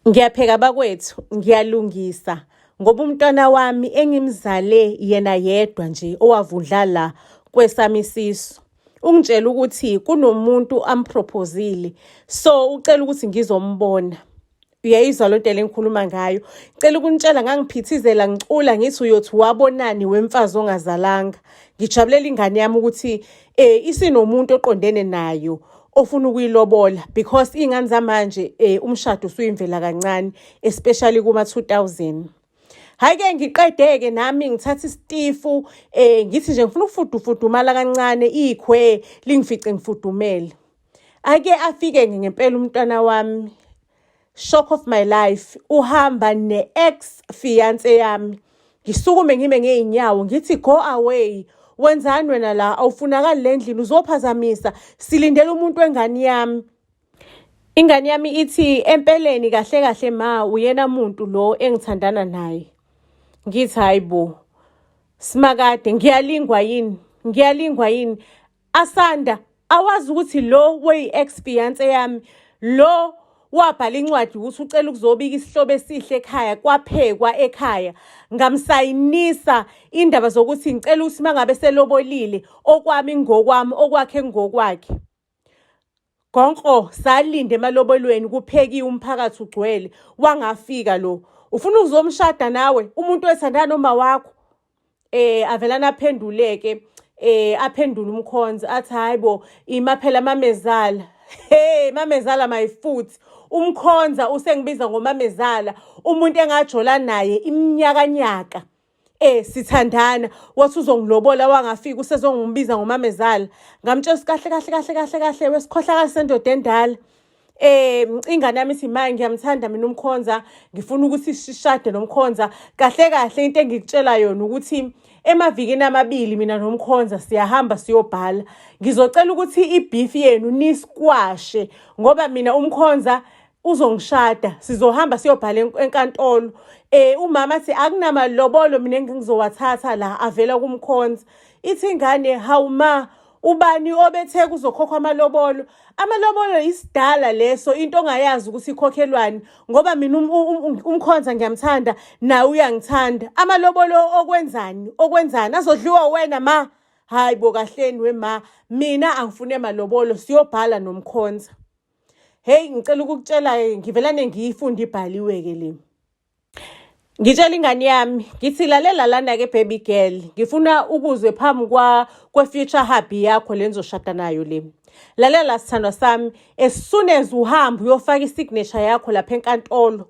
Ngiyapheka bakwethu, ngiyalungisa ngoba umntwana wami engimzale yena yedwa nje owavundla la kwesami isisu. Ungitshela ukuthi kunomuntu amproposile, so ucela ukuthi ngizombona. Uyayizwa lo nto le engikhuluma ngayo. Cela ukunitshela ngangiphithizela ngicula ngithi uyothi wabonani wemfazi ongazalanga. Ngijabulela ingane yami ukuthi isinomuntu oqondene nayo ofuna ukuyilobola because iy'ngane zamanje umshado usuyimvela kancane especially kuma-2000. Hhayi-ke ngiqede-ke nami ngithatha isitifu ngithi nje ngifuna ukufudumala kancane ikhwe lingifice ngifudumele. Ake afike-ke ngempela umntwana wami, shock of my life, uhamba ne-ex fiance yami. Ngisukume ngime ngey'nyawo ngithi go away. Wenzani wena la? Awufunakali le ndlini, uzophazamisa. Silindele umuntu wengane yami. Ingane yami ithi empeleni kahle kahle ma uyena muntu lo engithandana naye. Ngithi hayibo, simakade ngiyalingwa yini? Asanda, awazi ukuthi lo weyi-ex fiance yami, lo wabhala incwadi ukuthi ucela ukuzobika isihlobo esihle ekhaya, kwaphekwa ekhaya. Ngamsayinisa indaba zokuthi ngicela ukuthi mangabe selobolile, okwami ngokwami, okwakhe ngokwakhe. Gonko, salinde emalobolweni kuphekiwe umphakathi ugcwele, wangafika lo. Ufuna ukuzomshada nawe, umuntu wethandana noma wakho? Avelana aphenduleke, aphendule umkhonzi athi hayibo, imaphela mamezala. Hey, mamezala my foot. Umkhonza usengibiza ngomamezala, umuntu engajola naye iminyakanyaka. Sithandana, wathi uzongilobola wangafika usezongibiza ngomamezala. Ngamtshela kahle wesikhohlakala sendoda endala. Ingane yami ithi ma ngiyamthanda mina umkhonza, ngifuna ukuthi sishade nomkhonza. Kahle into engikutshela yona ukuthi emavikini amabili mina nomkhonza siyahamba siyobhala. Ngizocela ukuthi i-beef yenu nisquashe ngoba mina umkhonza uzongishada, sizohamba siyobhala enkantolo. Umama athi akunamalobolo mina engizowathatha la avela kumkhonza. Ithi ingane, hawu ma, ubani obethe kuzokhokhwa amalobolo? Amalobolo isidala leso, into ongayazi ukuthi ikhokhelwani ngoba mina umkhonza ngiyamthanda nawe uyangithanda. Amalobolo okwenzani azodliwa wena ma? Hayibo kahleni wema, mina angifune malobolo, siyobhala nomkhonza. Hey, ngicela ukukutshela ngivelane ngiyifunda ibhaliwe-ke le. Ngitshela ingane yami, ngithi lalela lana-ke baby girl, ngifuna ukuzwe phambi kwe-future hubby yakho le nizoshada nayo le. Lalela sithandwa sami, as soon as uhamba uyofaka i-signature yakho lapha enkantolo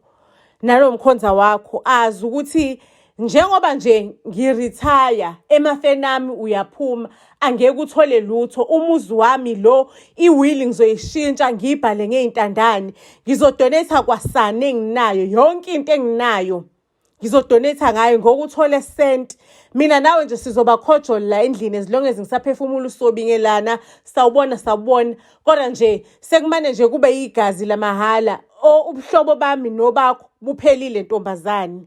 nalo mkhonza wakho, azi ukuthi njengoba nje ngirithaya emafeni ami uyaphuma, angeke uthole lutho. Umuzi wami lo, iwili ngizoyishintsha ngiyibhale ngey'ntandane. Ngizodonate kwasani enginayo, yonke into enginayo ngizodonate ngayo ngokuthole sent. Mina nawe nje sizoba khojolo la endlini as long as ngisaphefumula usobingelana, sawubona. Kodwa nje sekumane nje kube igazi lamahala. Ubuhlobo bami nobakho buphelile ntombazane.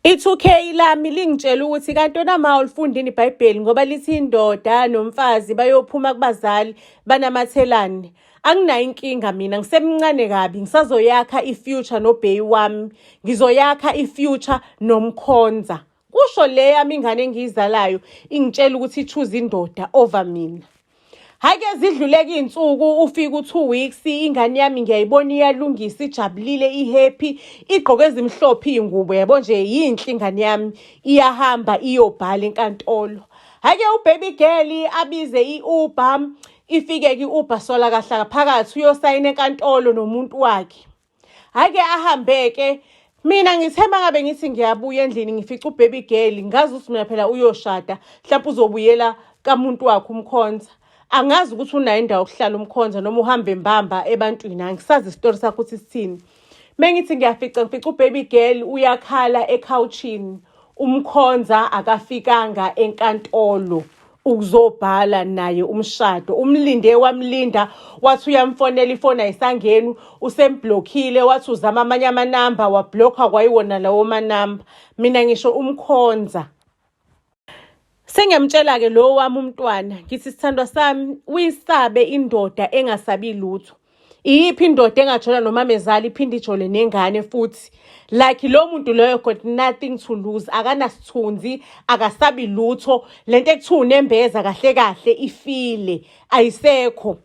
I-2K lami lingitshela ukuthi kanti wena ma ulifundini iBhayibheli ngoba lithi indoda nomfazi bayophuma kubazali banamathelane. Anginayo inkinga mina, ngisemncane kabi, ngisazoyakha i-future nobheyi wami, ngizoyakha i-future nomkhonza. Kusho le yami ingane engiyizalayo ingitshela ukuthi i-choose indoda over mina. Hhayi-ke zidluleka iy'nsuku, ufika u-2 weeks, ingane yami ngiyayibona iyalungisa, ijabulile, i-happy, igqoke ezimhlophe iy'ngubo, yabo nje yinhle ingane yami, iyahamba iyobhala enkantolo. Hhayi-ke ubaby girl abize i-Uber, ifike-ke i-Uber sola kahlaka phakathi uyosayina enkantolo nomuntu wakhe. Hhayi-ke ahambe-ke, mina ngithemba ngabe ngithi ngiyabuya endlini ngifica ubaby girl, ngazi ukuthi mina phela uyoshada, mhlawumpe uzobuyela kamuntu wakhe umkhonza. Angazi ukuthi unayo indawo yokuhlala umkhonza noma uhambe mbamba ebantwini, angisazi isitori sakho ukuthi sithini. Mengithi ngifica ubaby girl uyakhala ekhawuchini, umkhonza akafikanga enkantolo ukuzobhala naye umshado. Umlinde wamlinda, wathi uyamfonela ifoni ayisangeni, usemblockile, wathi uzama amanye amanamba wablokha kwayiwona lawo manamba. Mina ngisho umkhonza sengiyamtshela-ke lo wami umntwana, ngithi sithandwa sami, uyisabe indoda engasabi lutho. Iyiphi indoda engajola nomamezala iphinde ijole nengane futhi? Like lo muntu loyo got nothing to lose, akanasithunzi, akasabi lutho. Lento ekuthiwa unembeza kahle kahle ifile, ayisekho.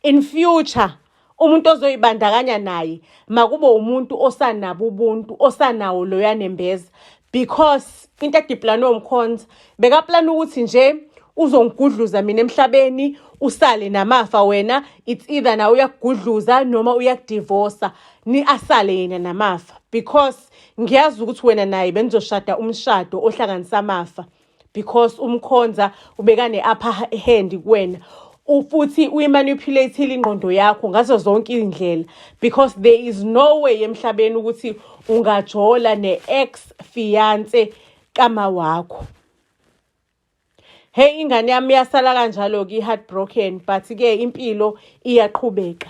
In future umuntu ozoyibandakanya naye makube umuntu osanabo ubuntu, osanawo loya nembeza. Because into ediplanwe umkhonza bekaplana ukuthi nje uzongigudluza mina emhlabeni usale namafa wena. It's either na uyakugudluza noma uyakudivorca, ni asale yena namafa. Because ngiyazi ukuthi wena naye benizoshada umshado ohlanganisa amafa. Because umkhonza ubekane upper hand kuwena. Ufuthi uyimanipulate ingqondo yakho ngazo zonke izindlela. Because there is no way emhlabeni ukuthi ungajola ne-ex fiance kama wakho. Hey ingane yami yasala kanjalo-ke i-heartbroken, but-ke impilo iyaqhubeka.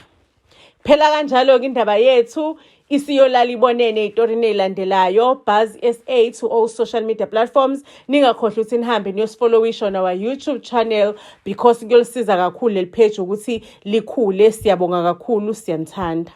Phela kanjalo-ke indaba yethu isiyolala ibonene ey'torini ey'landelayo. Buzz SA to all social media platforms. Ningakhohlwa ukuthi nihambe niyosifollowisha on our YouTube channel because kuyolisiza kakhulu leli page ukuthi likhule. Siyabonga kakhulu, siyanithanda.